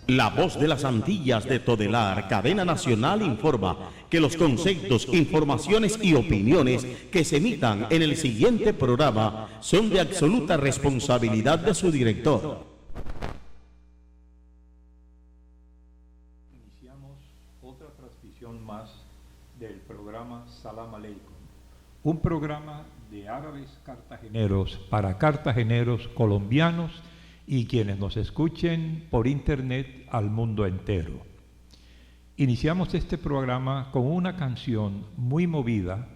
La Voz de las Antillas de Todelar, cadena nacional, informa que los conceptos, informaciones y opiniones que se emitan en el siguiente programa son de absoluta responsabilidad de su director. Iniciamos otra transmisión más del programa Salam Aleikum, un programa de árabes cartageneros para cartageneros colombianos y quienes nos escuchen por internet al mundo entero. Iniciamos este programa con una canción muy movida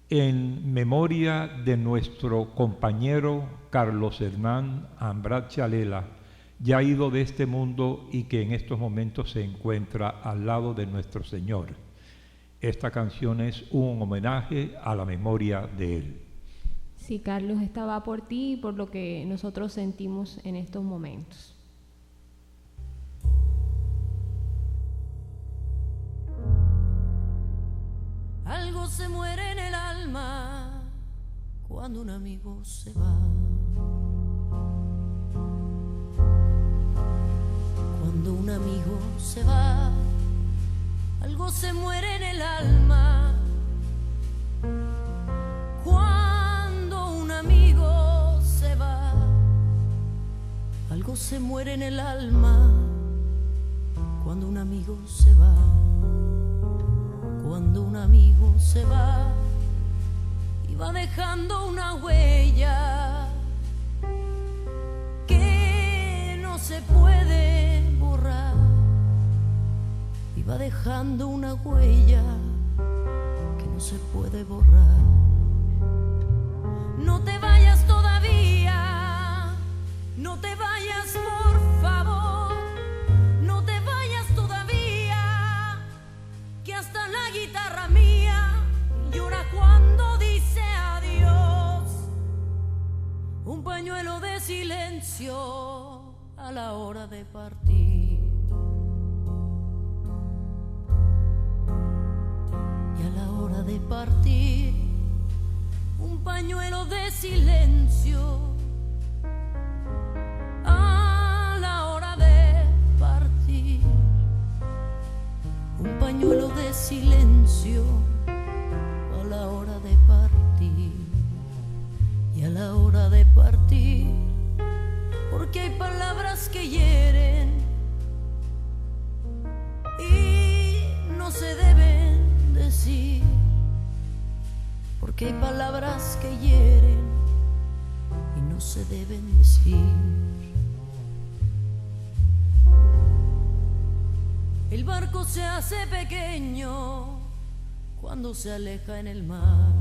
en memoria de nuestro compañero Carlos Hernán Ambrat Chalela, ya ido de este mundo y que en estos momentos se encuentra al lado de nuestro Señor. Esta canción es un homenaje a la memoria de él. Sí, Carlos, esta va por ti y por lo que nosotros sentimos en estos momentos. Algo se muere en el alma cuando un amigo se va. Cuando un amigo se va, algo se muere en el alma. Algo se muere en el alma cuando un amigo se va. Cuando un amigo se va y va dejando una huella que no se puede borrar. Y va dejando una huella que no se puede borrar. No te vayas todavía, no te vayas por favor, no te vayas todavía, que hasta la guitarra mía llora cuando dice adiós. Un pañuelo de silencio a la hora de partir. Y a la hora de partir, un pañuelo de silencio a la hora de partir. Un pañuelo de silencio a la hora de partir. Y a la hora de partir, porque hay palabras que hieren y no se deben decir. Porque hay palabras que hieren y no se deben decir. El barco se hace pequeño cuando se aleja en el mar.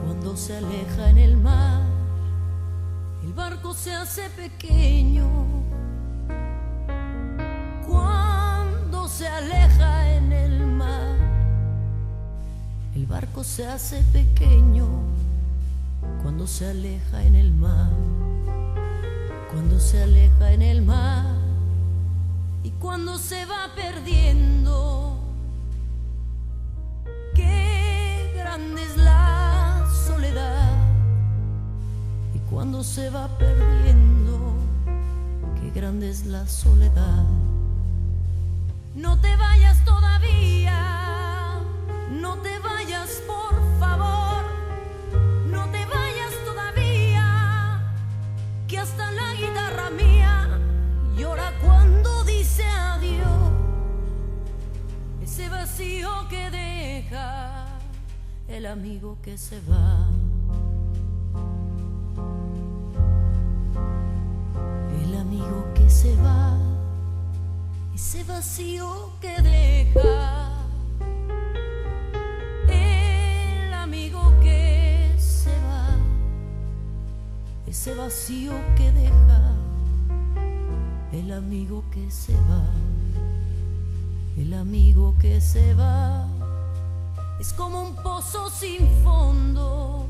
Cuando se aleja en el mar, el barco se hace pequeño. Cuando se aleja en el mar, el barco se hace pequeño. Cuando se aleja en el mar, cuando se aleja en el mar, y cuando se va perdiendo. Qué grande es la soledad. Y cuando se va perdiendo, qué grande es la soledad. No te vayas todavía, no te vayas por favor, no te vayas todavía, que hasta la guitarra mía llora cuando dice adiós. Ese vacío que deja el amigo que se va. El amigo que se va, ese vacío que deja. El amigo que se va, ese vacío que deja. El amigo que se va, el amigo que se va, es como un pozo sin fondo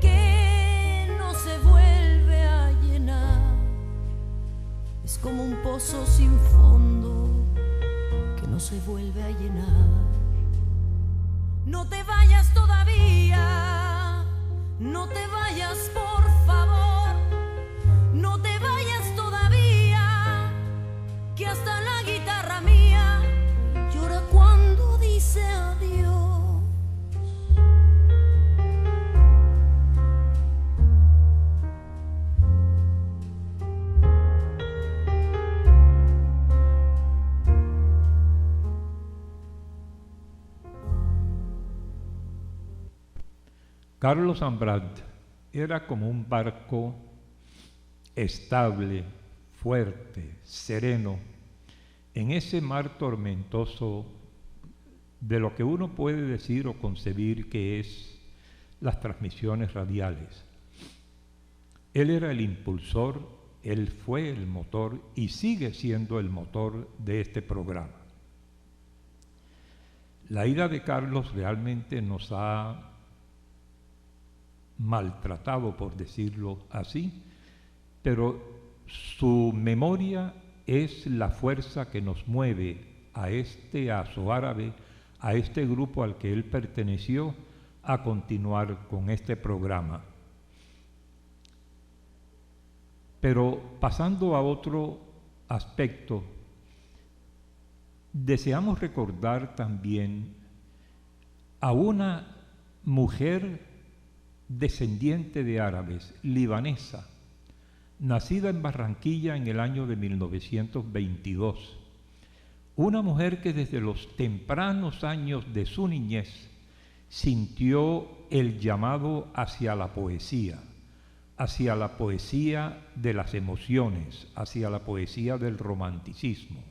que no se vuelve a llenar. Es como un pozo sin fondo que no se vuelve a llenar. No te vayas todavía, no te vayas por sea Dios. Carlos Ambrat era como un barco estable, fuerte, sereno, en ese mar tormentoso de lo que uno puede decir o concebir que es las transmisiones radiales. Él era el impulsor, él fue el motor y sigue siendo el motor de este programa. La ida de Carlos realmente nos ha maltratado, por decirlo así, pero su memoria es la fuerza que nos mueve a este Aso Árabe, a este grupo al que él perteneció, a continuar con este programa. Pero pasando a otro aspecto, deseamos recordar también a una mujer descendiente de árabes, libanesa, nacida en Barranquilla en el año de 1922. Una mujer que desde los tempranos años de su niñez sintió el llamado hacia la poesía de las emociones, hacia la poesía del romanticismo.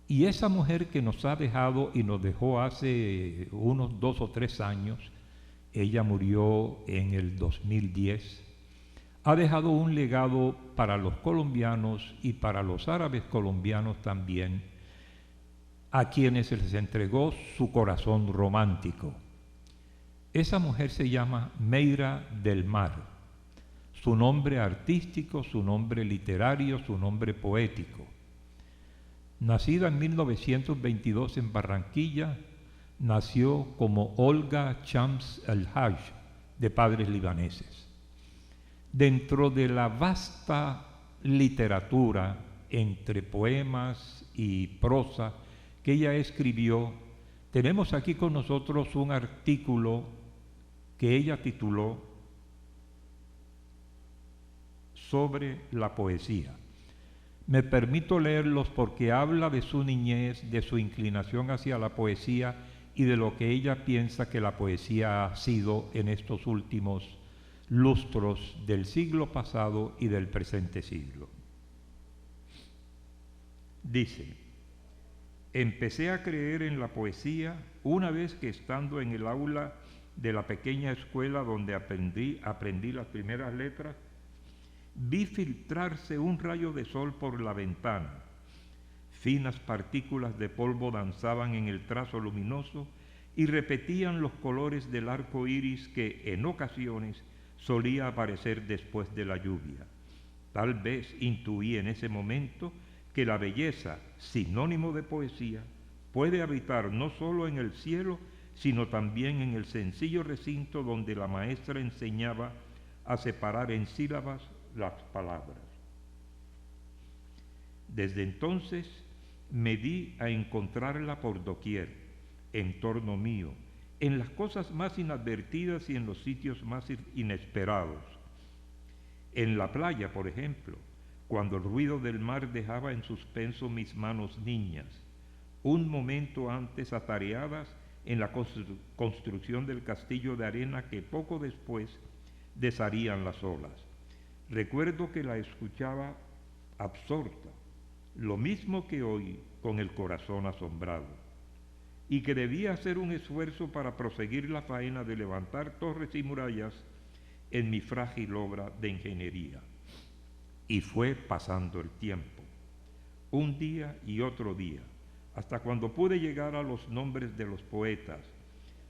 Y esa mujer que nos ha dejado y nos dejó hace unos 2 o 3 años, ella murió en el 2010, ha dejado un legado para los colombianos y para los árabes colombianos también, a quienes les entregó su corazón romántico. Esa mujer se llama Meira del Mar, su nombre artístico, su nombre literario, su nombre poético. Nacida en 1922 en Barranquilla, nació como Olga Shams el-Haj, de padres libaneses. Dentro de la vasta literatura entre poemas y prosa que ella escribió, tenemos aquí con nosotros un artículo que ella tituló sobre la poesía. Me permito leerlos porque habla de su niñez, de su inclinación hacia la poesía y de lo que ella piensa que la poesía ha sido en estos últimos lustros del siglo pasado y del presente siglo. Dice: empecé a creer en la poesía una vez que, estando en el aula de la pequeña escuela donde aprendí las primeras letras, vi filtrarse un rayo de sol por la ventana. Finas partículas de polvo danzaban en el trazo luminoso y repetían los colores del arco iris que en ocasiones solía aparecer después de la lluvia. Tal vez intuí en ese momento que la belleza, sinónimo de poesía, puede habitar no solo en el cielo, sino también en el sencillo recinto donde la maestra enseñaba a separar en sílabas las palabras. Desde entonces me di a encontrarla por doquier, en torno mío, en las cosas más inadvertidas y en los sitios más inesperados. En la playa, por ejemplo, cuando el ruido del mar dejaba en suspenso mis manos niñas, un momento antes atareadas en la construcción del castillo de arena que poco después desharían las olas. Recuerdo que la escuchaba absorta, lo mismo que hoy, con el corazón asombrado, y que debía hacer un esfuerzo para proseguir la faena de levantar torres y murallas en mi frágil obra de ingeniería. Y fue pasando el tiempo, un día y otro día, hasta cuando pude llegar a los nombres de los poetas,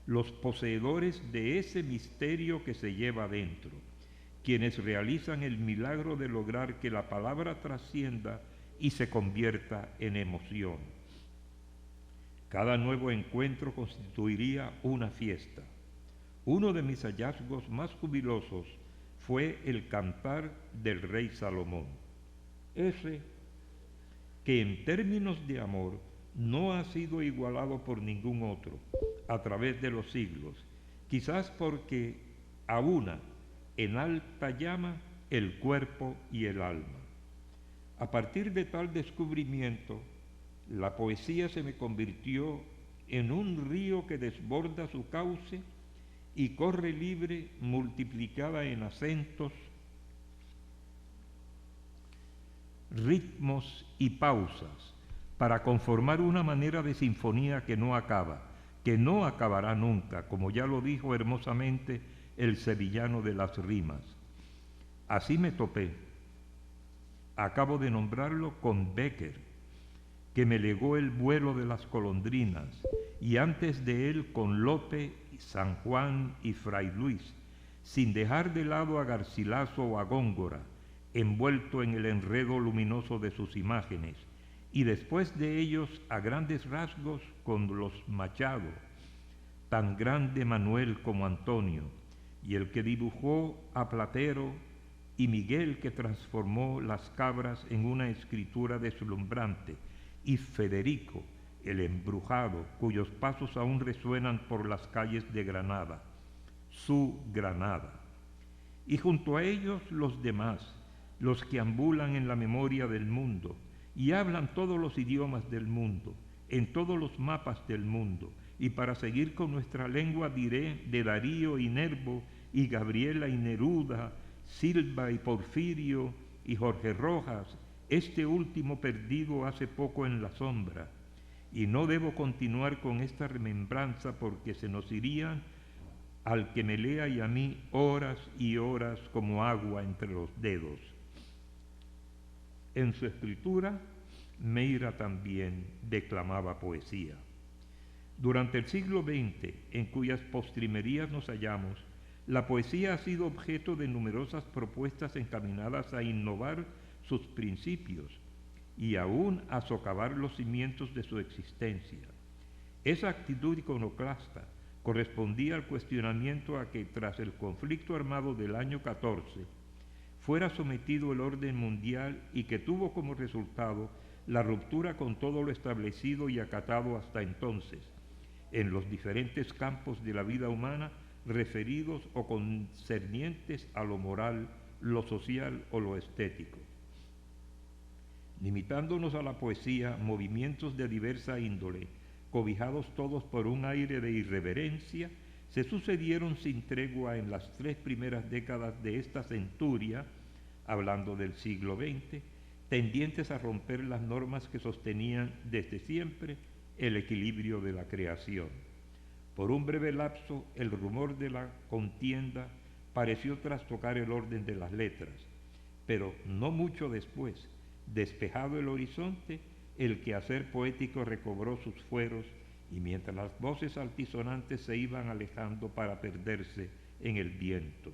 los poseedores de ese misterio que se lleva dentro, quienes realizan el milagro de lograr que la palabra trascienda y se convierta en emoción. Cada nuevo encuentro constituiría una fiesta. Uno de mis hallazgos más jubilosos fue el cantar del rey Salomón, ese que en términos de amor no ha sido igualado por ningún otro a través de los siglos, quizás porque aúna en alta llama el cuerpo y el alma. A partir de tal descubrimiento, la poesía se me convirtió en un río que desborda su cauce y corre libre, multiplicada en acentos, ritmos y pausas, para conformar una manera de sinfonía que no acaba, que no acabará nunca, como ya lo dijo hermosamente el sevillano de las rimas. Así me topé, acabo de nombrarlo, con Bécquer, que me legó el vuelo de las golondrinas, y antes de él con Lope, San Juan y Fray Luis, sin dejar de lado a Garcilaso o a Góngora, envuelto en el enredo luminoso de sus imágenes, y después de ellos a grandes rasgos con los Machado, tan grande Manuel como Antonio, y el que dibujó a Platero, y Miguel que transformó las cabras en una escritura deslumbrante, y Federico, el embrujado, cuyos pasos aún resuenan por las calles de Granada, su Granada. Y junto a ellos los demás, los que ambulan en la memoria del mundo y hablan todos los idiomas del mundo, en todos los mapas del mundo, y para seguir con nuestra lengua diré de Darío y Nervo, y Gabriela y Neruda, Silva y Porfirio, y Jorge Rojas, este último perdido hace poco en la sombra. Y no debo continuar con esta remembranza porque se nos irían al que me lea y a mí horas y horas como agua entre los dedos. En su escritura, Meira también declamaba poesía. Durante el siglo XX, en cuyas postrimerías nos hallamos, la poesía ha sido objeto de numerosas propuestas encaminadas a innovar sus principios y aún a socavar los cimientos de su existencia. Esa actitud iconoclasta correspondía al cuestionamiento a que tras el conflicto armado del año 14 fuera sometido el orden mundial y que tuvo como resultado la ruptura con todo lo establecido y acatado hasta entonces en los diferentes campos de la vida humana referidos o concernientes a lo moral, lo social o lo estético. Limitándonos a la poesía, movimientos de diversa índole, cobijados todos por un aire de irreverencia, se sucedieron sin tregua en las 3 primeras décadas de esta centuria, hablando del siglo XX, tendientes a romper las normas que sostenían desde siempre el equilibrio de la creación. Por un breve lapso, el rumor de la contienda pareció trastocar el orden de las letras, pero no mucho después, despejado el horizonte, el quehacer poético recobró sus fueros y mientras las voces altisonantes se iban alejando para perderse en el viento.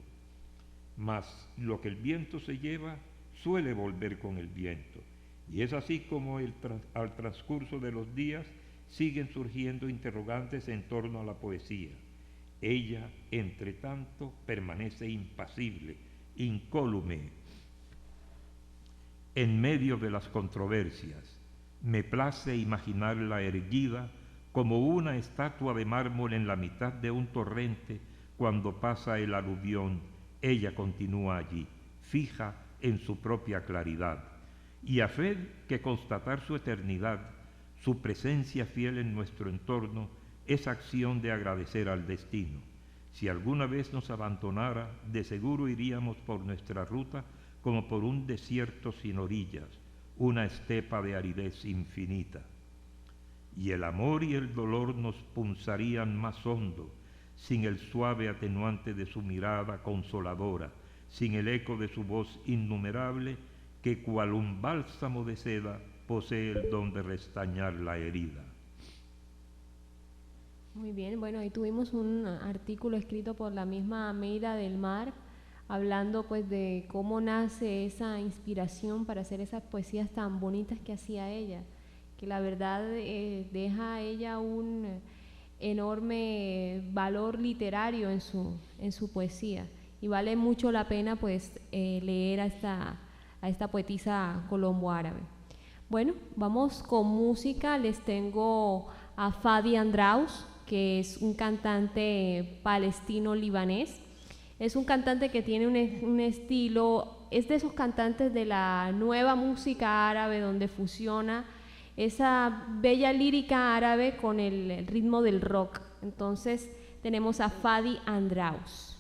Mas lo que el viento se lleva suele volver con el viento, y es así como al transcurso de los días siguen surgiendo interrogantes en torno a la poesía. Ella, entre tanto, permanece impasible, incólume, en medio de las controversias. Me place imaginarla erguida como una estatua de mármol en la mitad de un torrente cuando pasa el aluvión. Ella continúa allí, fija en su propia claridad, y a fe que constatar su eternidad, su presencia fiel en nuestro entorno, es acción de agradecer al destino. Si alguna vez nos abandonara, de seguro iríamos por nuestra ruta como por un desierto sin orillas, una estepa de aridez infinita. Y el amor y el dolor nos punzarían más hondo, sin el suave atenuante de su mirada consoladora, sin el eco de su voz innumerable, que cual un bálsamo de seda posee el don de restañar la herida. Muy bien, bueno, ahí tuvimos un artículo escrito por la misma Meira del Mar, hablando pues de cómo nace esa inspiración para hacer esas poesías tan bonitas que hacía ella, que la verdad deja a ella un enorme valor literario en su poesía, y vale mucho la pena pues leer a esta poetisa colombo-árabe. Bueno, vamos con música. Les tengo a Fadi Andraus, que es un cantante palestino-libanés. Es un cantante que tiene un estilo, es de esos cantantes de la nueva música árabe donde fusiona esa bella lírica árabe con el ritmo del rock. Entonces tenemos a Fadi Andraus.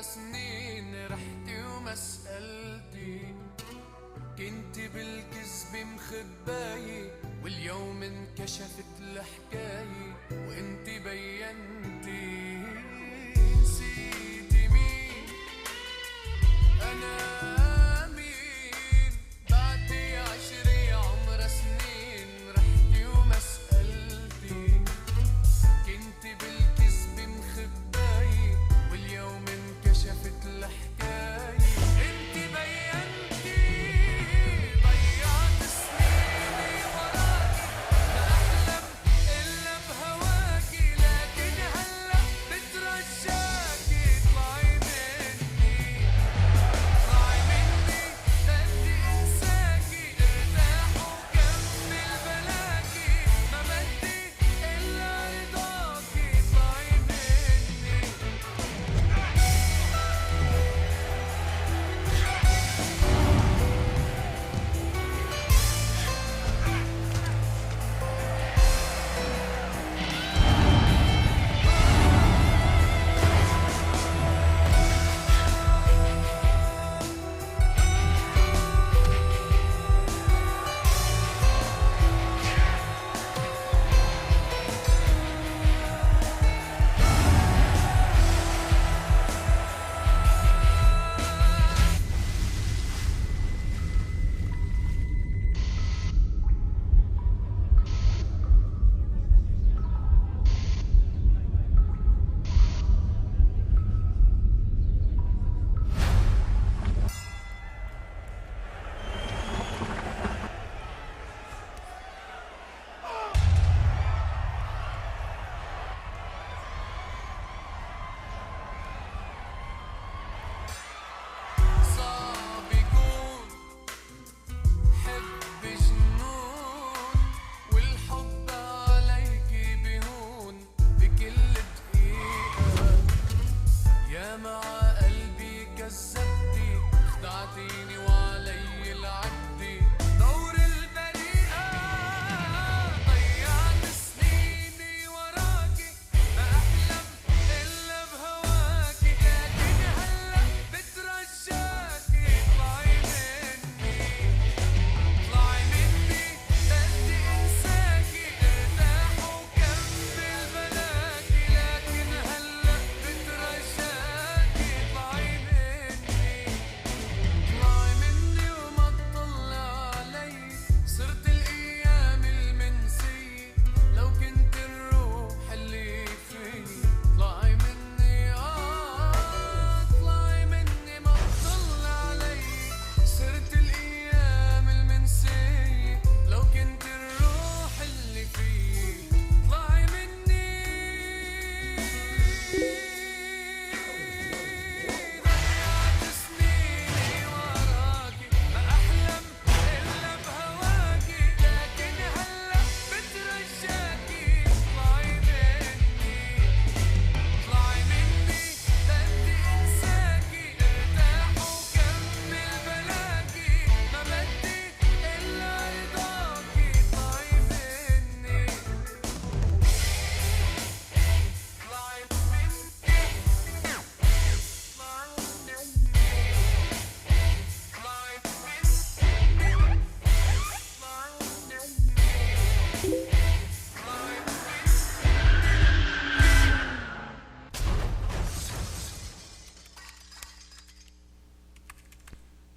سنين رحتي ومسألتي كنت بالكذب مخباي واليوم انكشفت الحكاية وانت بينتي نسيتي مين أنا مين بعدي 10 عمر سنين رحتي ومسألتي كنت بالكذب مخباي واليوم انكشفت الحكاية انت بينتي ضيعت سنيني وراكي ما احلم الا بهواكي لكن هلا بترجاكي اطلعي مني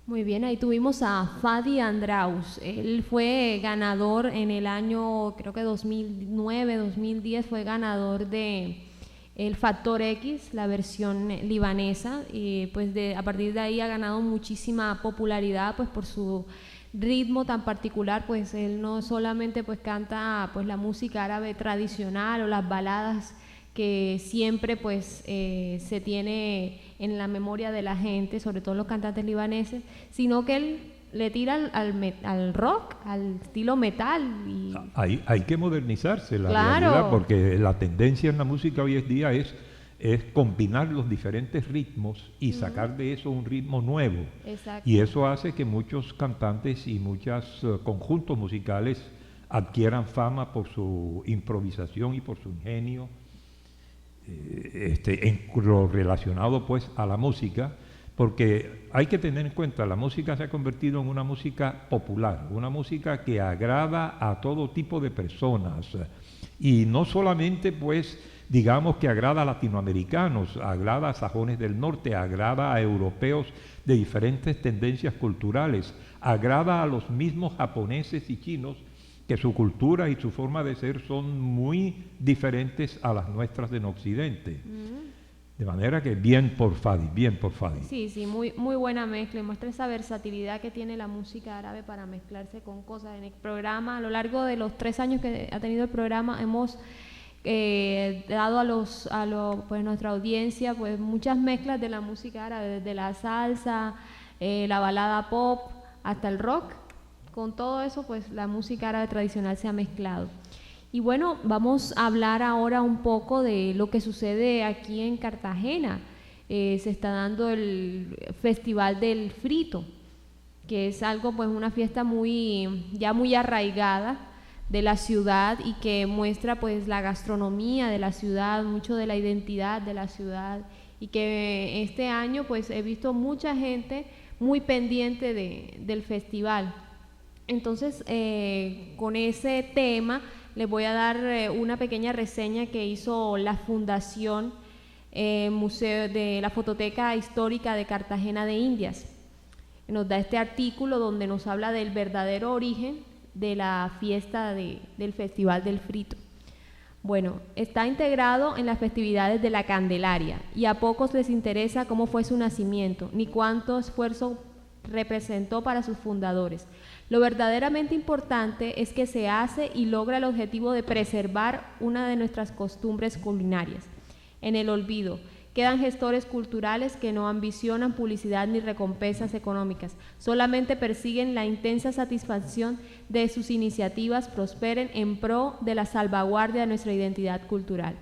Muy bien, ahí tuvimos a Fadi Andraus. Él fue ganador en el año, creo que 2009, 2010, fue ganador de el Factor X, la versión libanesa, y pues a partir de ahí ha ganado muchísima popularidad pues por su ritmo tan particular. Pues él no solamente pues canta pues la música árabe tradicional o las baladas que siempre pues se tiene en la memoria de la gente, sobre todo los cantantes libaneses, sino que él le tira al rock, al estilo metal. Y Hay que modernizarse, la claro, realidad, porque la tendencia en la música hoy en día es combinar los diferentes ritmos y sacar de eso un ritmo nuevo. Exacto. Y eso hace que muchos cantantes y muchos conjuntos musicales adquieran fama por su improvisación y por su ingenio, en lo relacionado pues a la música, porque hay que tener en cuenta, la música se ha convertido en una música popular, una música que agrada a todo tipo de personas, y no solamente pues digamos que agrada a latinoamericanos, agrada a sajones del norte, agrada a europeos de diferentes tendencias culturales, agrada a los mismos japoneses y chinos, que su cultura y su forma de ser son muy diferentes a las nuestras en Occidente. De manera que bien por Fadi, bien por Fadi. Sí, sí, muy buena mezcla, y muestra esa versatilidad que tiene la música árabe para mezclarse con cosas. En el programa, a lo largo de los 3 años que ha tenido el programa, hemos dado a pues nuestra audiencia pues muchas mezclas de la música árabe, desde la salsa, la balada pop, hasta el rock. Con todo eso, pues la música árabe tradicional se ha mezclado. Y bueno, vamos a hablar ahora un poco de lo que sucede aquí en Cartagena. Se está dando el Festival del Frito, que es algo, pues una fiesta ya muy arraigada de la ciudad, y que muestra pues la gastronomía de la ciudad, mucho de la identidad de la ciudad, y que este año pues he visto mucha gente muy pendiente del festival. Entonces, con ese tema les voy a dar una pequeña reseña que hizo la Fundación Museo de la Fototeca Histórica de Cartagena de Indias. Nos da este artículo donde nos habla del verdadero origen de la fiesta del Festival del Frito. Bueno, está integrado en las festividades de la Candelaria, y a pocos les interesa cómo fue su nacimiento, ni cuánto esfuerzo representó para sus fundadores. Lo verdaderamente importante es que se hace y logra el objetivo de preservar una de nuestras costumbres culinarias. En el olvido quedan gestores culturales que no ambicionan publicidad ni recompensas económicas, solamente persiguen la intensa satisfacción de sus iniciativas prosperen en pro de la salvaguardia de nuestra identidad cultural.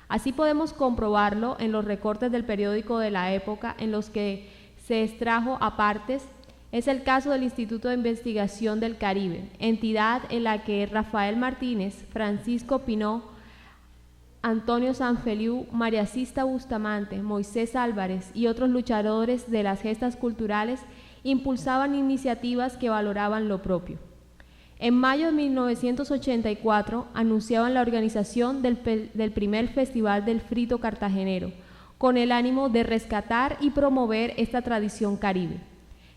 Así podemos comprobarlo en los recortes del periódico de la época en los que se extrajo a partes. Es el caso del Instituto de Investigación del Caribe, entidad en la que Rafael Martínez, Francisco Pinó, Antonio Sanfeliu, María Sista Bustamante, Moisés Álvarez y otros luchadores de las gestas culturales impulsaban iniciativas que valoraban lo propio. En mayo de 1984 anunciaban la organización del primer Festival del Frito cartagenero, con el ánimo de rescatar y promover esta tradición caribe.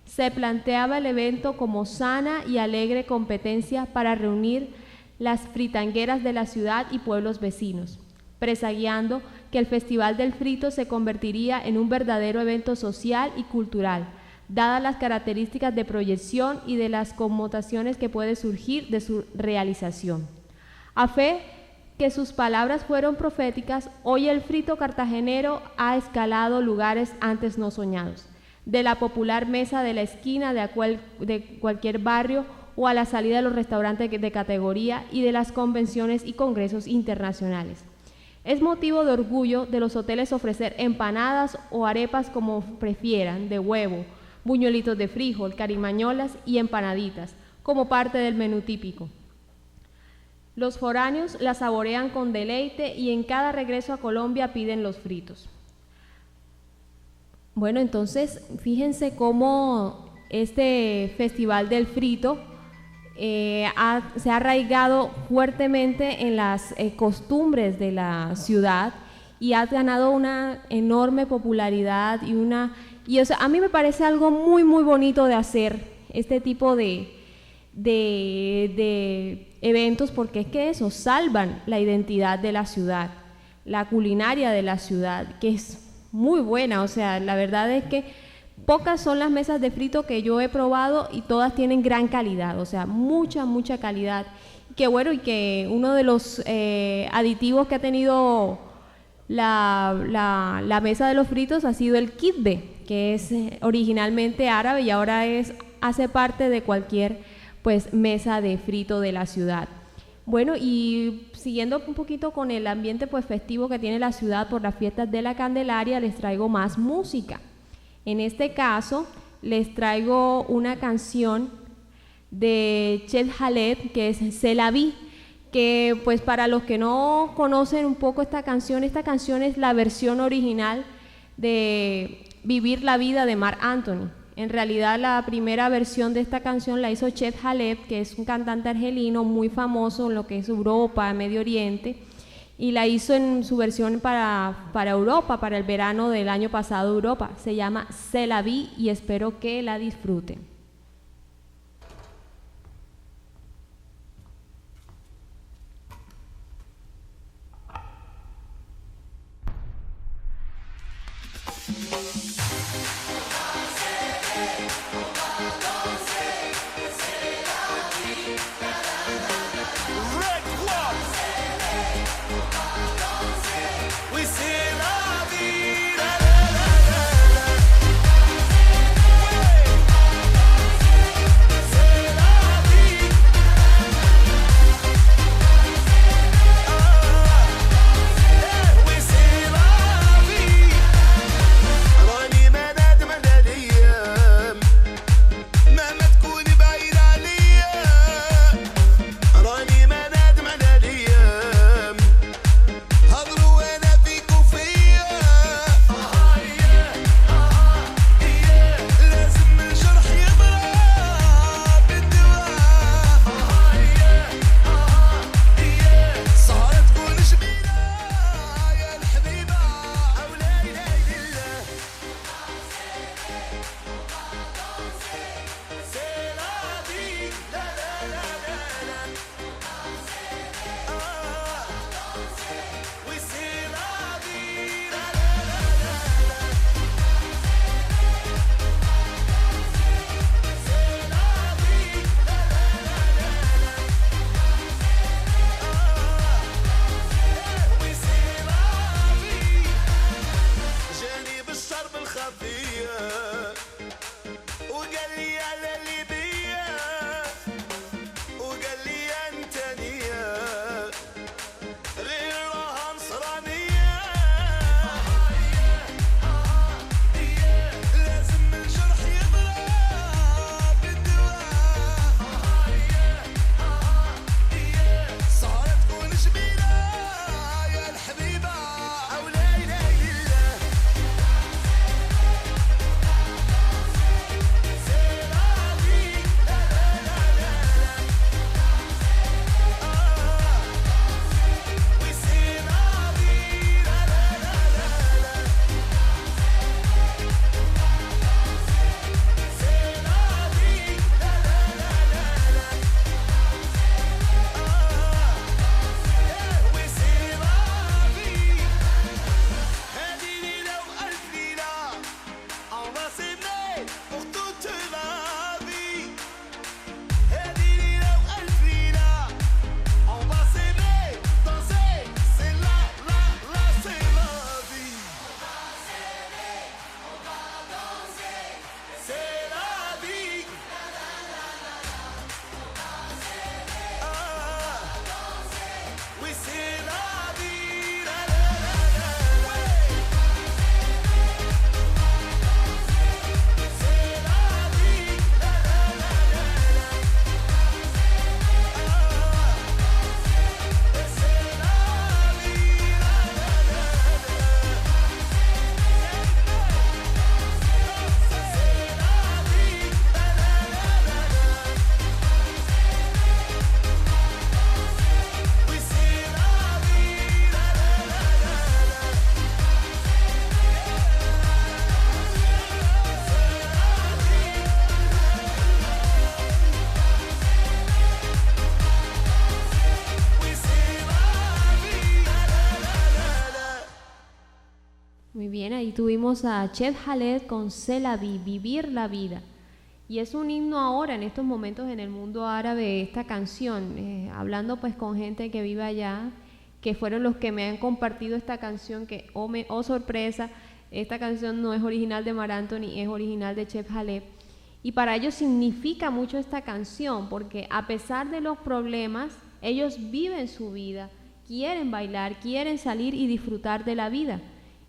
Se planteaba el evento como sana y alegre competencia para reunir las fritangueras de la ciudad y pueblos vecinos, presagiando que el Festival del Frito se convertiría en un verdadero evento social y cultural, dadas las características de proyección y de las connotaciones que puede surgir de su realización. A fe que sus palabras fueron proféticas, hoy el frito cartagenero ha escalado lugares antes no soñados, de la popular mesa de la esquina de cualquier barrio o a la salida de los restaurantes de categoría y de las convenciones y congresos internacionales. Es motivo de orgullo de los hoteles ofrecer empanadas o arepas como prefieran, de huevo, buñuelitos de frijol, carimañolas y empanaditas, como parte del menú típico. Los foráneos la saborean con deleite y en cada regreso a Colombia piden los fritos. Bueno, entonces, fíjense cómo este Festival del Frito se ha arraigado fuertemente en las costumbres de la ciudad y ha ganado una enorme popularidad Y o sea, a mí me parece algo muy, muy bonito de hacer este tipo de eventos, porque es que eso salvan la identidad de la ciudad, la culinaria de la ciudad, que es muy buena. O sea, la verdad es que pocas son las mesas de frito que yo he probado y todas tienen gran calidad, o sea, mucha, mucha calidad. Que bueno, y que uno de los aditivos que ha tenido la mesa de los fritos ha sido el kibbe, que es originalmente árabe y ahora hace parte de cualquier pues mesa de frito de la ciudad. Bueno, y siguiendo un poquito con el ambiente pues festivo que tiene la ciudad por las fiestas de la Candelaria, les traigo más música. En este caso les traigo una canción de Chet Haleb, que es C'est la vie, que pues para los que no conocen un poco esta canción es la versión original de Vivir la vida de Marc Anthony. En realidad la primera versión de esta canción la hizo Chet Haleb, que es un cantante argelino muy famoso en lo que es Europa, Medio Oriente, y la hizo en su versión para Europa, para el verano del año pasado Europa. Se llama C'est la vie y espero que la disfruten. tuvimos a Chef Khaled con C'est la vie, vivir la vida. Y es un himno ahora, en estos momentos en el mundo árabe, esta canción, hablando pues con gente que vive allá, que fueron los que me han compartido esta canción, que oh sorpresa, esta canción no es original de Mar Anthony, es original de Chef Khaled. Y para ellos significa mucho esta canción, porque a pesar de los problemas, ellos viven su vida, quieren bailar, quieren salir y disfrutar de la vida.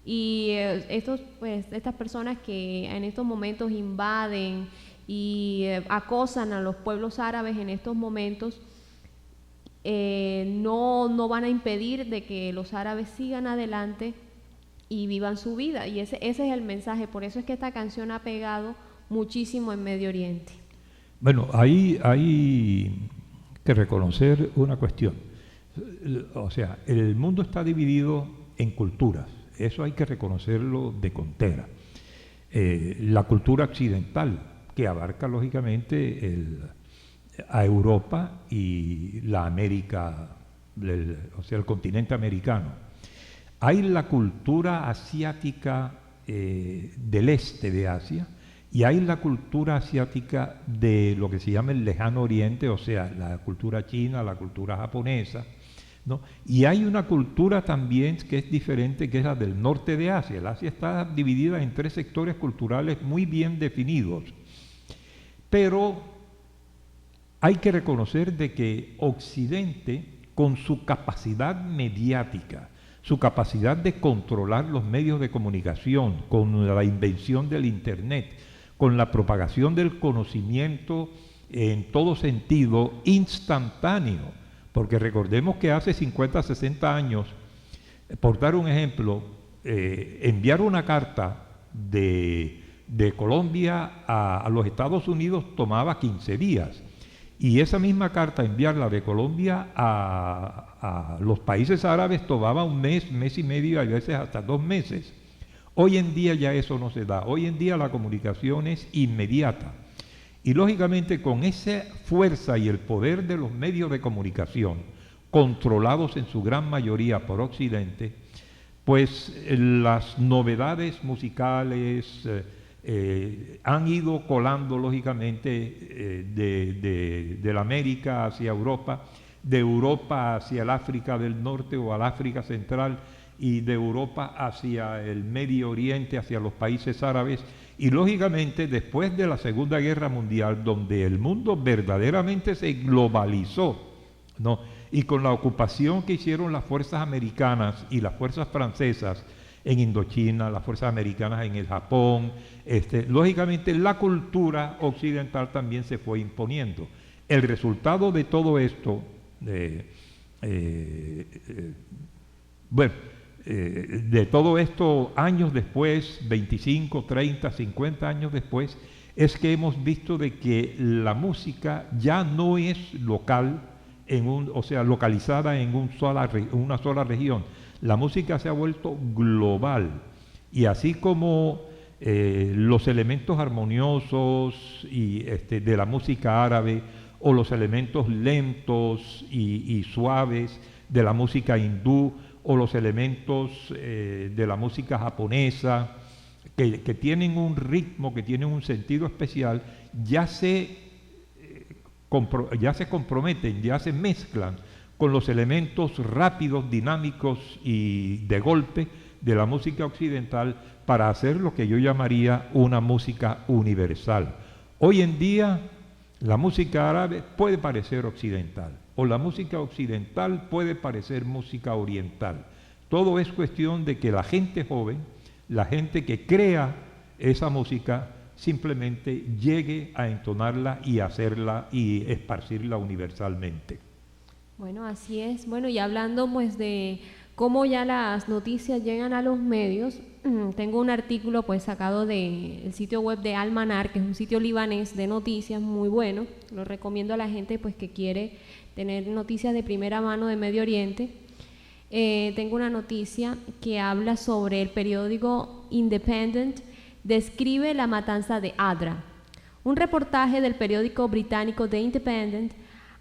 Y estas personas que en estos momentos invaden y acosan a los pueblos árabes en estos momentos, no van a impedir de que los árabes sigan adelante y vivan su vida. Y ese es el mensaje. Por eso es que esta canción ha pegado muchísimo en Medio Oriente. Bueno, hay que reconocer una cuestión. O sea, el mundo está dividido en culturas. Eso hay que reconocerlo de contera. La cultura occidental, que abarca lógicamente a Europa y la América, o sea, el continente americano. Hay la cultura asiática del este de Asia, y hay la cultura asiática de lo que se llama el lejano oriente, o sea, la cultura china, la cultura japonesa, ¿no? Y hay una cultura también que es diferente, que es la del norte de Asia. El Asia está dividida en 3 sectores culturales muy bien definidos. Pero hay que reconocer de que Occidente, con su capacidad mediática, su capacidad de controlar los medios de comunicación, con la invención del Internet, con la propagación del conocimiento en todo sentido instantáneo, porque recordemos que hace 50, 60 años, por dar un ejemplo, enviar una carta de Colombia a los Estados Unidos tomaba 15 días, y esa misma carta, enviarla de Colombia a los países árabes, tomaba un mes, mes y medio, a veces hasta 2 meses. Hoy en día ya eso no se da. Hoy en día la comunicación es inmediata. Y lógicamente con esa fuerza y el poder de los medios de comunicación, controlados en su gran mayoría por Occidente, pues las novedades musicales han ido colando lógicamente de la América hacia Europa, de Europa hacia el África del Norte o al África Central, y de Europa hacia el Medio Oriente, hacia los países árabes, y lógicamente después de la Segunda Guerra Mundial, donde el mundo verdaderamente se globalizó, ¿no? Y con la ocupación que hicieron las fuerzas americanas y las fuerzas francesas en Indochina, las fuerzas americanas en el Japón, lógicamente la cultura occidental también se fue imponiendo. El resultado de todo esto, de todo esto años después, 25, 30, 50 años después, es que hemos visto de que la música ya no es local, localizada en una sola región. La música se ha vuelto global, y así como los elementos armoniosos de la música árabe, o los elementos lentos y suaves de la música hindú, o los elementos de la música japonesa, que tienen un ritmo, que tienen un sentido especial, ya se comprometen, ya se mezclan con los elementos rápidos, dinámicos y de golpe de la música occidental, para hacer lo que yo llamaría una música universal. Hoy en día la música árabe puede parecer occidental, o la música occidental puede parecer música oriental. Todo es cuestión de que la gente joven, la gente que crea esa música, simplemente llegue a entonarla y hacerla y esparcirla universalmente. Bueno, así es. Bueno, y hablando pues de cómo ya las noticias llegan a los medios, tengo un artículo pues sacado del sitio web de Almanar, que es un sitio libanés de noticias muy bueno. Lo recomiendo a la gente pues que quiere tener noticias de primera mano de Medio Oriente. Tengo una noticia que habla sobre el periódico Independent, describe la matanza de Adra. Un reportaje del periódico británico The Independent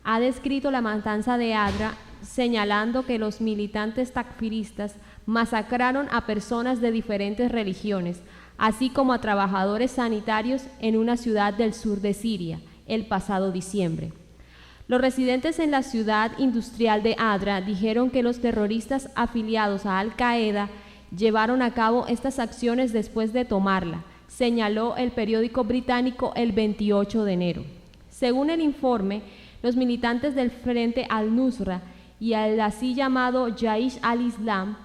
ha descrito la matanza de Adra, señalando que los militantes takfiristas masacraron a personas de diferentes religiones, así como a trabajadores sanitarios en una ciudad del sur de Siria el pasado diciembre. Los residentes en la ciudad industrial de Adra dijeron que los terroristas afiliados a Al-Qaeda llevaron a cabo estas acciones después de tomarla, señaló el periódico británico el 28 de enero. Según el informe, los militantes del Frente al-Nusra y el así llamado Jaish al-Islam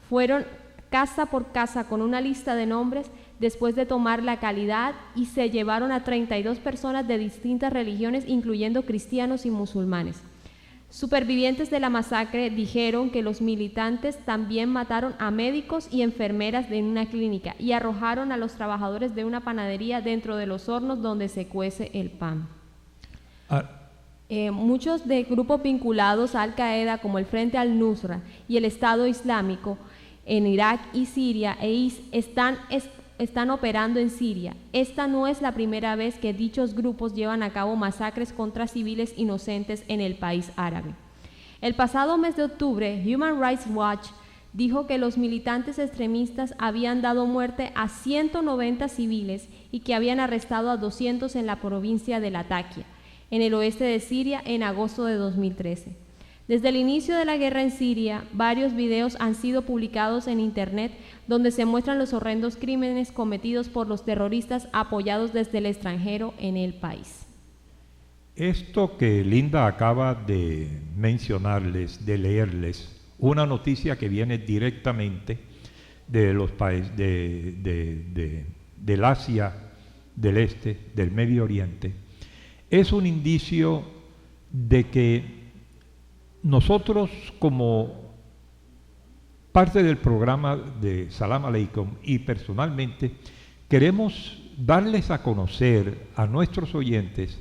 fueron casa por casa con una lista de nombres después de tomar la localidad y se llevaron a 32 personas de distintas religiones, incluyendo cristianos y musulmanes. Supervivientes de la masacre dijeron que los militantes también mataron a médicos y enfermeras de una clínica y arrojaron a los trabajadores de una panadería dentro de los hornos donde se cuece el pan. Muchos de grupos vinculados a Al-Qaeda, como el Frente al-Nusra y el Estado Islámico en Irak y Siria, están operando en Siria. Esta no es la primera vez que dichos grupos llevan a cabo masacres contra civiles inocentes en el país árabe. El pasado mes de octubre, Human Rights Watch dijo que los militantes extremistas habían dado muerte a 190 civiles y que habían arrestado a 200 en la provincia de Latakia, en el oeste de Siria, en agosto de 2013. Desde el inicio de la guerra en Siria, varios videos han sido publicados en Internet donde se muestran los horrendos crímenes cometidos por los terroristas apoyados desde el extranjero en el país. Esto que Linda acaba de mencionarles, de leerles, una noticia que viene directamente de los países del Asia del Este, del Medio Oriente, es un indicio de que nosotros, como parte del programa de Salam Aleikum y personalmente, queremos darles a conocer a nuestros oyentes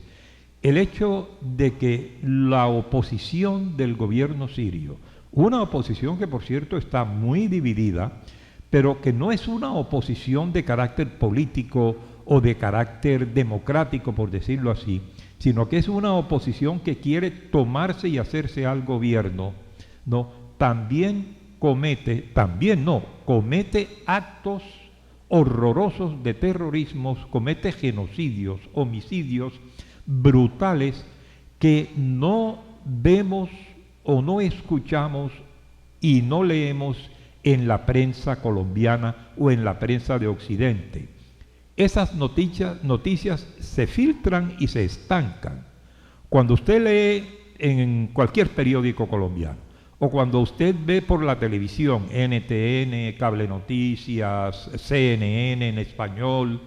el hecho de que la oposición del gobierno sirio, una oposición que por cierto está muy dividida, pero que no es una oposición de carácter político o de carácter democrático, por decirlo así, sino que es una oposición que quiere tomarse y hacerse al gobierno, ¿no? Comete actos horrorosos de terrorismo, comete genocidios, homicidios brutales que no vemos o no escuchamos y no leemos en la prensa colombiana o en la prensa de Occidente. Esas noticias se filtran y se estancan. Cuando usted lee en cualquier periódico colombiano, o cuando usted ve por la televisión, NTN, Cable Noticias, CNN en español,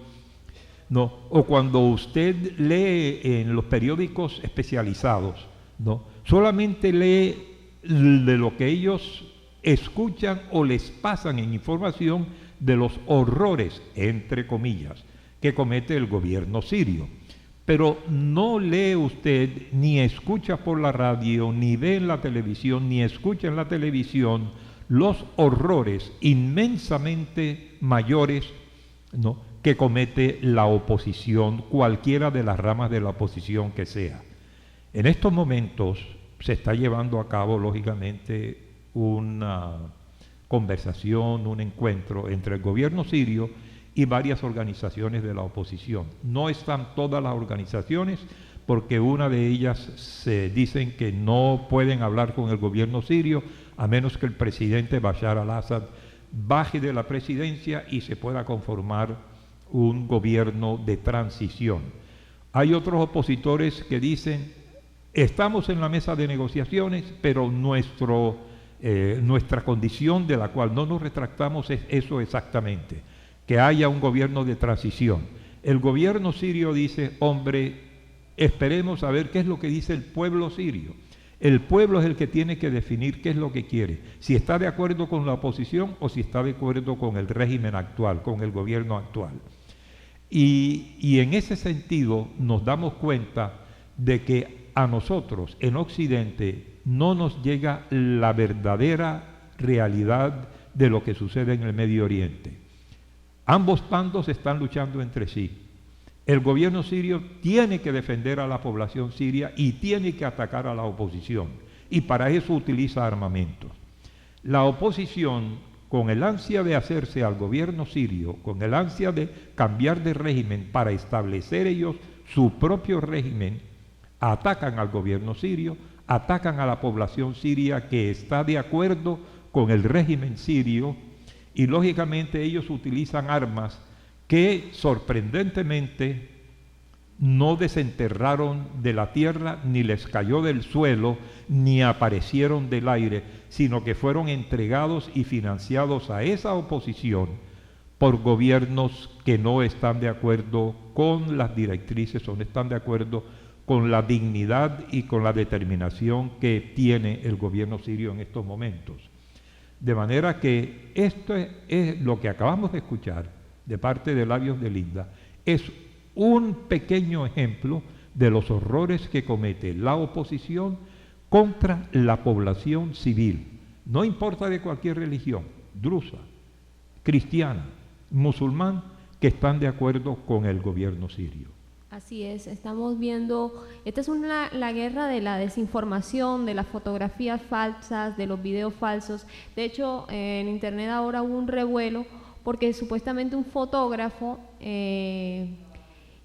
¿no? O cuando usted lee en los periódicos especializados, ¿no? Solamente lee de lo que ellos escuchan o les pasan en información de los horrores, entre comillas, que comete el gobierno sirio. Pero no lee usted, ni escucha por la radio, ni ve en la televisión, ni escucha en la televisión los horrores inmensamente mayores, ¿no?, que comete la oposición, cualquiera de las ramas de la oposición que sea. En estos momentos se está llevando a cabo, lógicamente, una conversación, un encuentro entre el gobierno sirio y varias organizaciones de la oposición. No están todas las organizaciones porque una de ellas se dicen que no pueden hablar con el gobierno sirio a menos que el presidente Bashar al-Assad baje de la presidencia y se pueda conformar un gobierno de transición. Hay otros opositores que dicen, estamos en la mesa de negociaciones, pero nuestra condición de la cual no nos retractamos es eso exactamente, que haya un gobierno de transición. El gobierno sirio dice, hombre, esperemos a ver qué es lo que dice el pueblo sirio. El pueblo es el que tiene que definir qué es lo que quiere, si está de acuerdo con la oposición o si está de acuerdo con el régimen actual, con el gobierno actual. Y en ese sentido nos damos cuenta de que a nosotros en Occidente no nos llega la verdadera realidad de lo que sucede en el Medio Oriente. Ambos bandos están luchando entre sí. El gobierno sirio tiene que defender a la población siria y tiene que atacar a la oposición, y para eso utiliza armamentos. La oposición, con el ansia de hacerse al gobierno sirio, con el ansia de cambiar de régimen para establecer ellos su propio régimen, atacan al gobierno sirio, atacan a la población siria que está de acuerdo con el régimen sirio, y lógicamente ellos utilizan armas que sorprendentemente no desenterraron de la tierra, ni les cayó del suelo, ni aparecieron del aire, sino que fueron entregados y financiados a esa oposición por gobiernos que no están de acuerdo con las directrices o no están de acuerdo con la dignidad y con la determinación que tiene el gobierno sirio en estos momentos. De manera que esto es lo que acabamos de escuchar de parte de labios de Linda, es un pequeño ejemplo de los horrores que comete la oposición contra la población civil, no importa de cualquier religión, drusa, cristiana, musulmán, que están de acuerdo con el gobierno sirio. Así es, estamos viendo, esta es la guerra de la desinformación, de las fotografías falsas, de los videos falsos. De hecho, en internet ahora hubo un revuelo porque supuestamente un fotógrafo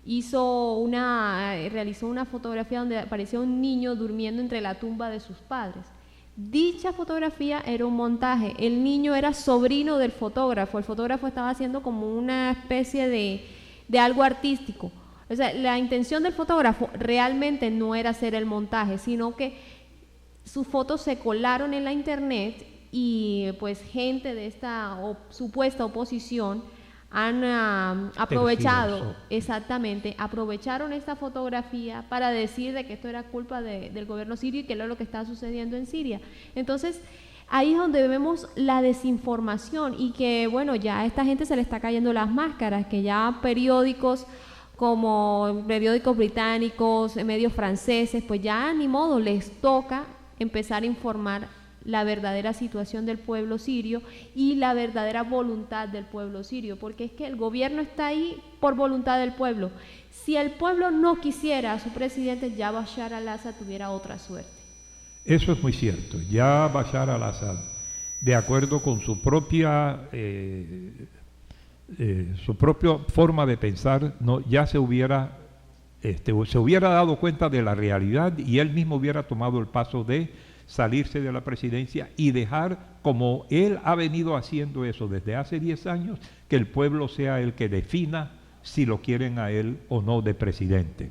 realizó una fotografía donde aparecía un niño durmiendo entre la tumba de sus padres. Dicha fotografía era un montaje, el niño era sobrino del fotógrafo, el fotógrafo estaba haciendo como una especie de algo artístico. O sea, la intención del fotógrafo realmente no era hacer el montaje, sino que sus fotos se colaron en la internet y pues gente de esta supuesta oposición han aprovechado, exactamente, aprovecharon esta fotografía para decir de que esto era culpa del gobierno sirio y que era lo que estaba sucediendo en Siria. Entonces, ahí es donde vemos la desinformación y que, bueno, ya a esta gente se le está cayendo las máscaras, que ya periódicos como periódicos británicos, medios franceses, pues ya ni modo, les toca empezar a informar la verdadera situación del pueblo sirio y la verdadera voluntad del pueblo sirio, porque es que el gobierno está ahí por voluntad del pueblo. Si el pueblo no quisiera a su presidente, ya Bashar al-Assad tuviera otra suerte. Eso es muy cierto. Ya Bashar al-Assad, de acuerdo con su propia forma de pensar, ya se hubiera dado cuenta de la realidad y él mismo hubiera tomado el paso de salirse de la presidencia y dejar, como él ha venido haciendo eso desde hace 10 años, que el pueblo sea el que defina si lo quieren a él o no de presidente.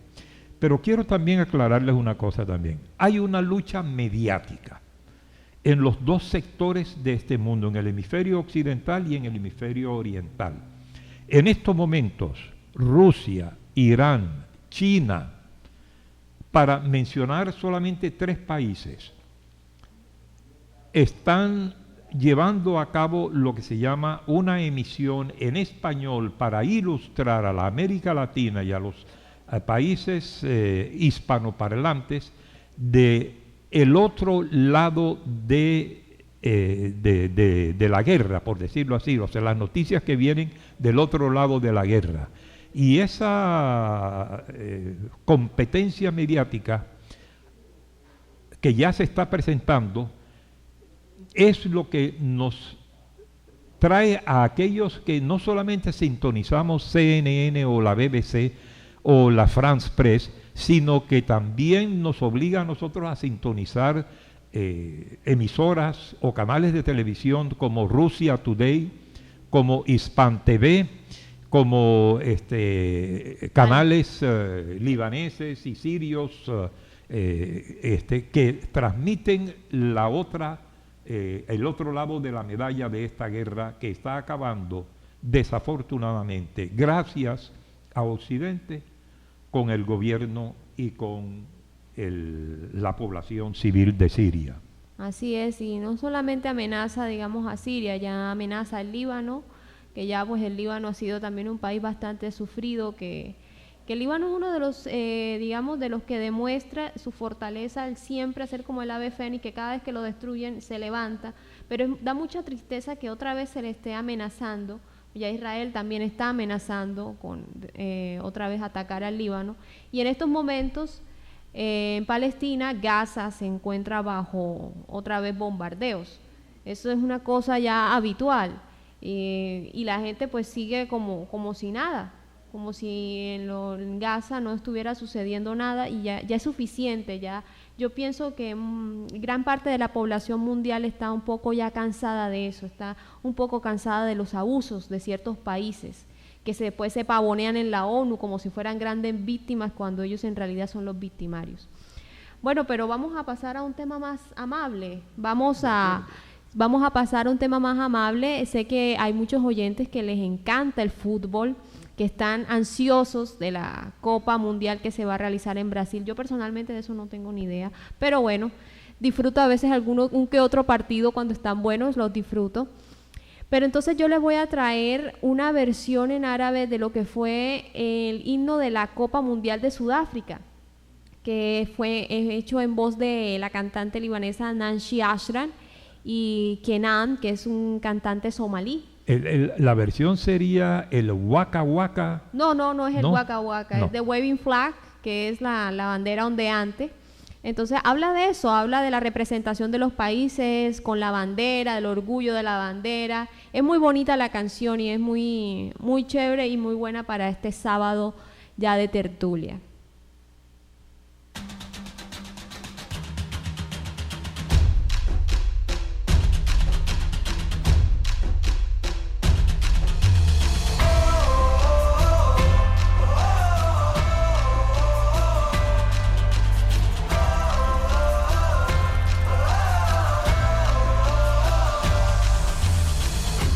Pero quiero también aclararles una cosa también. Hay una lucha mediática en los dos sectores de este mundo, en el hemisferio occidental y en el hemisferio oriental. En estos momentos, Rusia, Irán, China, para mencionar solamente 3 países, están llevando a cabo lo que se llama una emisión en español para ilustrar a la América Latina y a los países hispanoparlantes de el otro lado de la guerra, por decirlo así, o sea, las noticias que vienen del otro lado de la guerra. Y esa competencia mediática que ya se está presentando es lo que nos trae a aquellos que no solamente sintonizamos CNN o la BBC o la France Press, sino que también nos obliga a nosotros a sintonizar emisoras o canales de televisión como Russia Today, como Hispan TV, como canales libaneses y sirios que transmiten el otro lado de la medalla de esta guerra que está acabando desafortunadamente, gracias a Occidente, con el gobierno y con la población civil de Siria. Así es, y no solamente amenaza, digamos, a Siria, ya amenaza al Líbano, que ya pues el Líbano ha sido también un país bastante sufrido, que el Líbano es uno de los, digamos, de los que demuestra su fortaleza al siempre hacer como el ave fénix, que cada vez que lo destruyen se levanta, pero da mucha tristeza que otra vez se le esté amenazando. Ya Israel también está amenazando con otra vez atacar al Líbano, y en estos momentos en Palestina, Gaza se encuentra bajo otra vez bombardeos. Eso es una cosa ya habitual. Y la gente pues sigue como si nada, como si en Gaza no estuviera sucediendo nada, y ya es suficiente. Ya yo pienso que gran parte de la población mundial está un poco ya cansada de eso, está un poco cansada de los abusos de ciertos países que después se pavonean en la ONU como si fueran grandes víctimas cuando ellos en realidad son los victimarios. Bueno, pero vamos a pasar a un tema más amable. Vamos a pasar a un tema más amable. Sé que hay muchos oyentes que les encanta el fútbol, que están ansiosos de la Copa Mundial que se va a realizar en Brasil. Yo personalmente de eso no tengo ni idea, pero bueno, disfruto a veces un que otro partido cuando están buenos, los disfruto. Pero entonces yo les voy a traer una versión en árabe de lo que fue el himno de la Copa Mundial de Sudáfrica, que fue hecho en voz de la cantante libanesa Nancy Ashran y Kenan, que es un cantante somalí. La versión sería el Waka Waka. No es el ¿No? Waka Waka, No. es The Waving Flag, que es la bandera ondeante. Entonces habla de eso, habla de la representación de los países con la bandera, del orgullo de la bandera. Es muy bonita la canción y es muy, muy chévere y muy buena para este sábado ya de tertulia.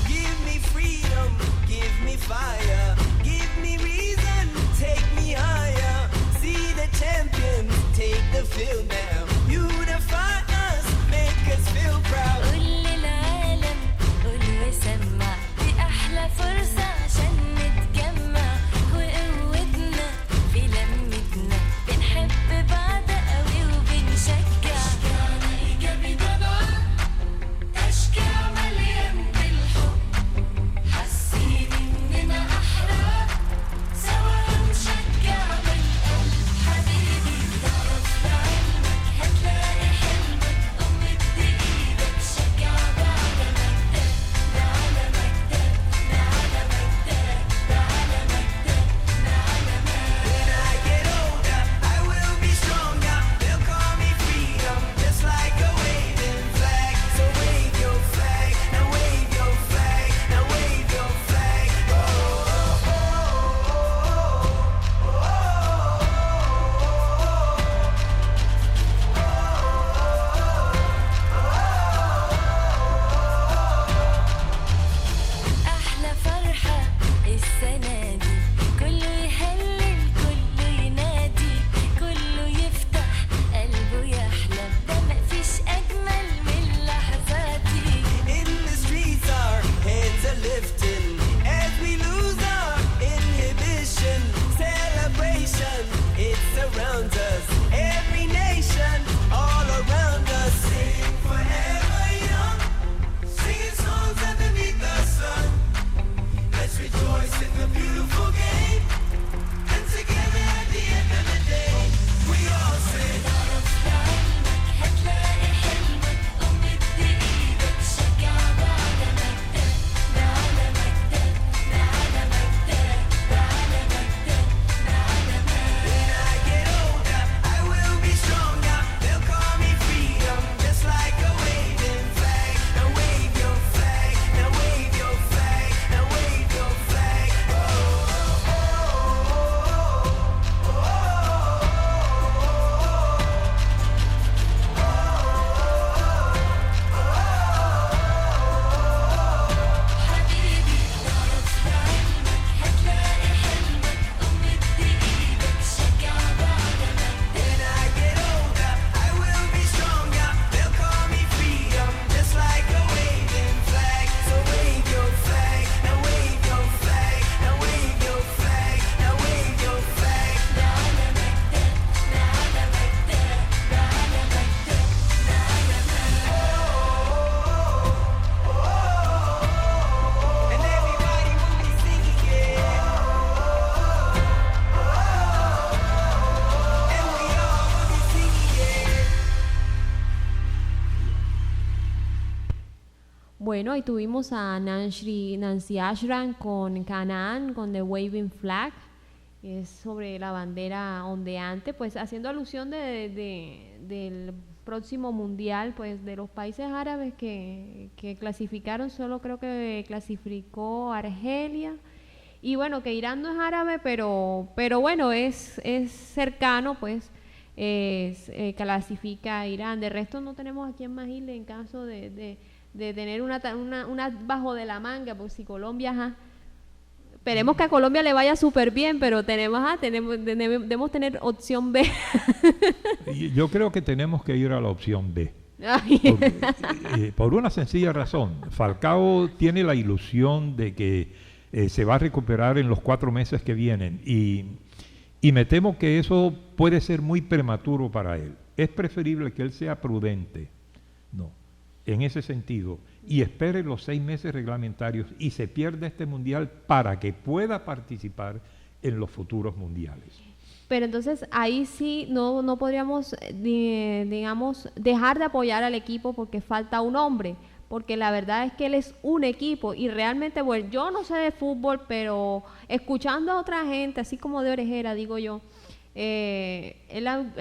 Give me freedom, give me fire, give me reason, take me higher. See the champions take the field now. Unify us, make us feel proud. قول للعالم قول وسمع دي أحلى فرصة عشان نتجمع وقوتنا في لمتنا بنحب بعض قوي وبنشجع شجعنا إيجابي طبعا تشجيع مليان بالحب حاسين إننا أحرار سوا نشجع بالقلب حبيبي تعرف بعلمك هتلاقي حلمك مد إيدك شجع بعد مجدك نعلى مجدك نعلى مجدك نعلى مجدك نعلى مجدك When I get older, I will be stronger. They'll call me freedom, just like a waving flag. So wave your flag, now wave your flag, now wave your flag. أحلى فرحة السنة دي كله يهلل كله ينادي كله يفتح قلبه يحلم ده مفيش أجمل من اللحظات دي In the streets, our hands are lifting as we lose our inhibition. Celebration, it surrounds us. Every nation, all around us. Sing forever young, singing songs underneath the sun. Let's rejoice in the beautiful game, and together at the end of the day, we all sing. تعرف بعلمك هتلاقي حلمك ومد إيدك شجع بعد مجدك نعلى مجدك نعلى مجدك نعلى مجدك نعلى مجدك When I get older, I Bueno, ahí tuvimos a Nancy Ashram con Canaan, con The Waving Flag, es sobre la bandera ondeante, pues haciendo alusión del próximo mundial, pues de los países árabes que clasificaron, solo creo que clasificó Argelia, y bueno, que Irán no es árabe, pero bueno, es cercano, pues clasifica a Irán. De resto no tenemos a quién más irle en caso de tener una bajo de la manga, pues si Colombia, ajá. Esperemos que a Colombia le vaya súper bien, pero debemos tener opción B. Yo creo que tenemos que ir a la opción B. Por una sencilla razón. Falcao tiene la ilusión de que se va a recuperar en los 4 meses que vienen y me temo que eso puede ser muy prematuro para él. Es preferible que él sea prudente, no, en ese sentido, y espere los 6 meses reglamentarios y se pierda este mundial para que pueda participar en los futuros mundiales. Pero entonces ahí sí no podríamos, digamos, dejar de apoyar al equipo porque falta un hombre, porque la verdad es que él es un equipo y realmente, bueno, yo no sé de fútbol, pero escuchando a otra gente, así como de orejera, digo yo,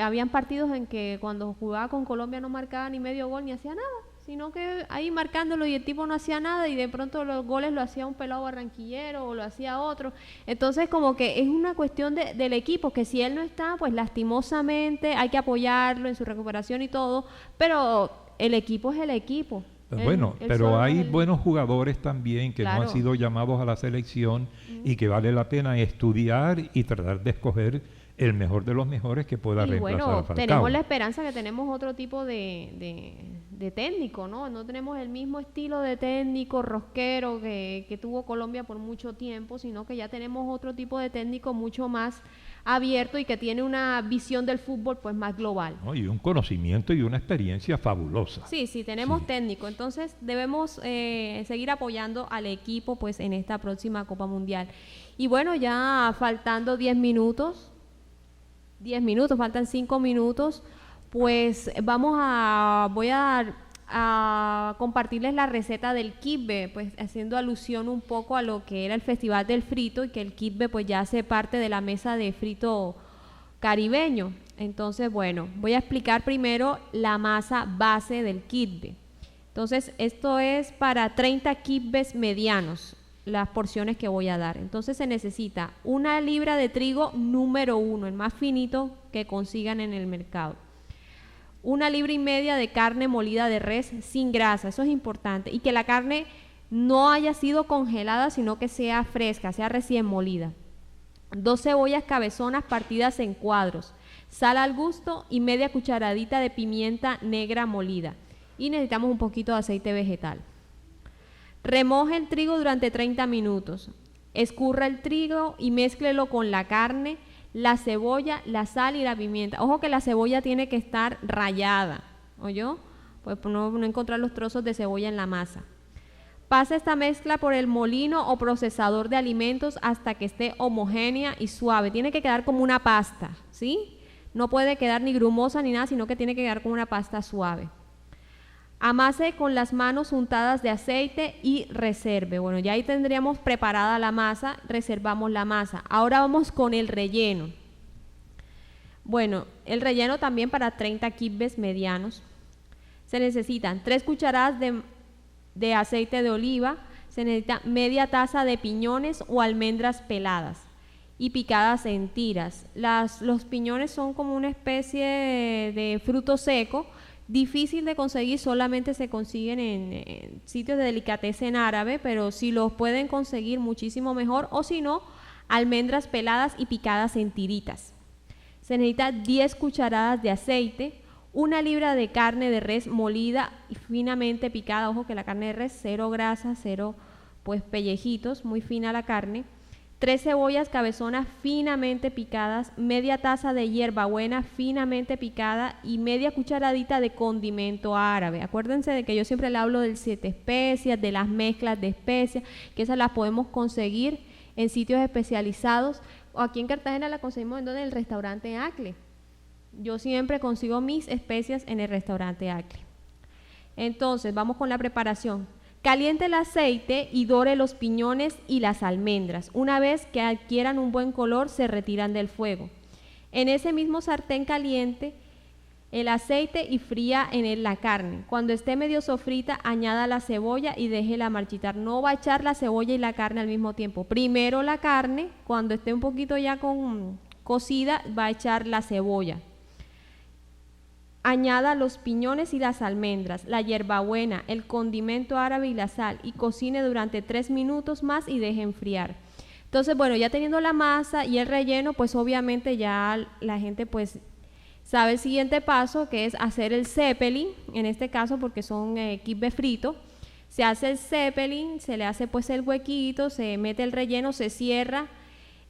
habían partidos en que cuando jugaba con Colombia no marcaba ni medio gol ni hacía nada, sino que ahí marcándolo y el tipo no hacía nada y de pronto los goles lo hacía un pelado barranquillero o lo hacía otro. Entonces como que es una cuestión del equipo, que si él no está, pues lastimosamente hay que apoyarlo en su recuperación y todo, pero el equipo es el equipo. Bueno, pero hay buenos jugadores también que no han sido llamados a la selección y que vale la pena estudiar y tratar de escoger el mejor de los mejores que pueda reemplazar a Falcao. Tenemos la esperanza que tenemos otro tipo de técnico, ¿no? No tenemos el mismo estilo de técnico rosquero que tuvo Colombia por mucho tiempo, sino que ya tenemos otro tipo de técnico mucho más abierto y que tiene una visión del fútbol pues más global. ¿No? Y un conocimiento y una experiencia fabulosa. Sí, tenemos técnico, entonces debemos seguir apoyando al equipo pues en esta próxima Copa Mundial. Y bueno, ya faltando 10 minutos, faltan 5 minutos, pues voy a compartirles la receta del kibbe, pues haciendo alusión un poco a lo que era el Festival del Frito y que el kibbe pues ya hace parte de la mesa de frito caribeño. Entonces, bueno, voy a explicar primero la masa base del kibbe. Entonces, esto es para 30 kibbes medianos, las porciones que voy a dar. Entonces se necesita 1 libra de trigo número 1, el más finito que consigan en el mercado. 1,5 libras de carne molida de res sin grasa, eso es importante, y que la carne no haya sido congelada, sino que sea fresca, sea recién molida. 2 cebollas cabezonas partidas en cuadros, sal al gusto y media cucharadita de pimienta negra molida. Y necesitamos un poquito de aceite vegetal. Remoje el trigo durante 30 minutos. Escurra el trigo y mézclelo con la carne, la cebolla, la sal y la pimienta. Ojo que la cebolla tiene que estar rallada, ¿oyó? Pues no encontrar los trozos de cebolla en la masa. Pasa esta mezcla por el molino o procesador de alimentos hasta que esté homogénea y suave. Tiene que quedar como una pasta, ¿sí? No puede quedar ni grumosa ni nada, sino que tiene que quedar como una pasta suave. Amase con las manos untadas de aceite y reserve. Bueno, ya ahí tendríamos preparada la masa, reservamos la masa. Ahora vamos con el relleno. Bueno, el relleno también para 30 kibbes medianos. Se necesitan 3 cucharadas de aceite de oliva, se necesita media taza de piñones o almendras peladas y picadas en tiras. Los piñones son como una especie de fruto seco, difícil de conseguir, solamente se consiguen en sitios de delicatessen árabe, pero si los pueden conseguir muchísimo mejor, o si no, almendras peladas y picadas en tiritas. Se necesita 10 cucharadas de aceite, 1 libra de carne de res molida y finamente picada, ojo que la carne de res, 0 grasa, 0 pues pellejitos, muy fina la carne, 3 cebollas cabezonas finamente picadas, media taza de hierbabuena finamente picada y media cucharadita de condimento árabe. Acuérdense de que yo siempre le hablo del 7 especias, de las mezclas de especias, que esas las podemos conseguir en sitios especializados, o aquí en Cartagena la conseguimos en el restaurante Acle. Yo siempre consigo mis especias en el restaurante Acle. Entonces, vamos con la preparación. Caliente el aceite y dore los piñones y las almendras. Una vez que adquieran un buen color, se retiran del fuego. En ese mismo sartén caliente el aceite y fría en él la carne. Cuando esté medio sofrita, añada la cebolla y déjela marchitar. No va a echar la cebolla y la carne al mismo tiempo. Primero la carne, cuando esté un poquito ya cocida, va a echar la cebolla. Añada los piñones y las almendras, la hierbabuena, el condimento árabe y la sal y cocine durante 3 minutos más y deje enfriar. Entonces, bueno, ya teniendo la masa y el relleno, pues obviamente ya la gente pues sabe el siguiente paso, que es hacer el zeppelin, en este caso porque son kibbe frito. Se hace el zeppelin, se le hace pues el huequito, se mete el relleno, se cierra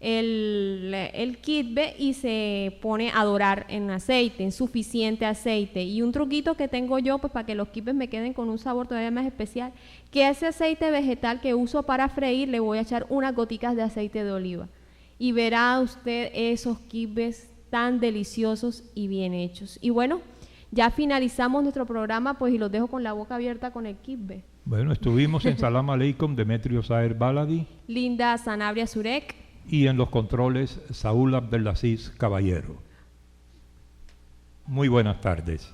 el kibbe y se pone a dorar en aceite, en suficiente aceite. Y un truquito que tengo yo, pues para que los kibbes me queden con un sabor todavía más especial, que ese aceite vegetal que uso para freír, le voy a echar unas goticas de aceite de oliva. Y verá usted esos kibbes tan deliciosos y bien hechos. Y bueno, ya finalizamos nuestro programa, pues, y los dejo con la boca abierta con el kibbe. Bueno, estuvimos en Salam Aleikum, Demetrio Saer Baladi. Linda Sanabria Surek. Y en los controles, Saúl Abdelaziz Caballero. Muy buenas tardes.